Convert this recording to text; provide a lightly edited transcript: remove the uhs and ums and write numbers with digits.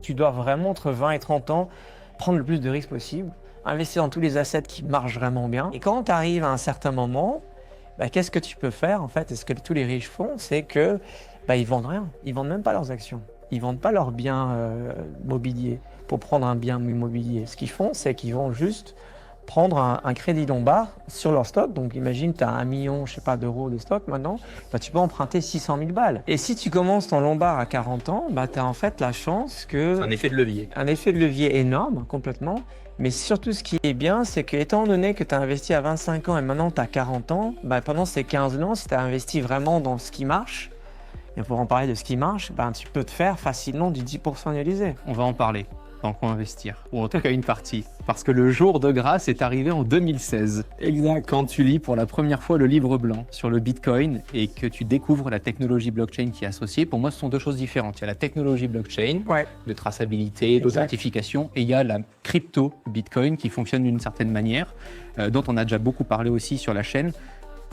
Tu dois vraiment, entre 20 et 30 ans, prendre le plus de risques possible, investir dans tous les assets qui marchent vraiment bien. Et quand tu arrives à un certain moment, qu'est-ce que tu peux faire en fait? Et ce que tous les riches font, c'est que ils vendent rien. Ils vendent même pas leurs actions. Ils vendent pas leurs biens mobiliers pour prendre un bien immobilier. Ce qu'ils font, c'est qu'ils vont juste prendre un crédit lombard sur leur stock. Donc imagine, tu as 1 million, je sais pas, d'euros de stock maintenant, tu peux emprunter 600 000 balles. Et si tu commences ton lombard à 40 ans, tu as en fait la chance que... Un effet de levier. Un effet de levier énorme, complètement. Mais surtout, ce qui est bien, c'est que étant donné que tu as investi à 25 ans et maintenant tu as 40 ans, pendant ces 15 ans, si tu as investi vraiment dans ce qui marche, et pour en parler de ce qui marche, tu peux te faire facilement du 10% annualisé. On va en parler dans Quoi investir, ou en tout cas une partie. Parce que le jour de grâce est arrivé en 2016. Exact. Quand tu lis pour la première fois le livre blanc sur le Bitcoin et que tu découvres la technologie blockchain qui est associée, pour moi, ce sont deux choses différentes. Il y a la technologie blockchain, de traçabilité, d'authentification, et il y a la crypto Bitcoin qui fonctionne d'une certaine manière, dont on a déjà beaucoup parlé aussi sur la chaîne.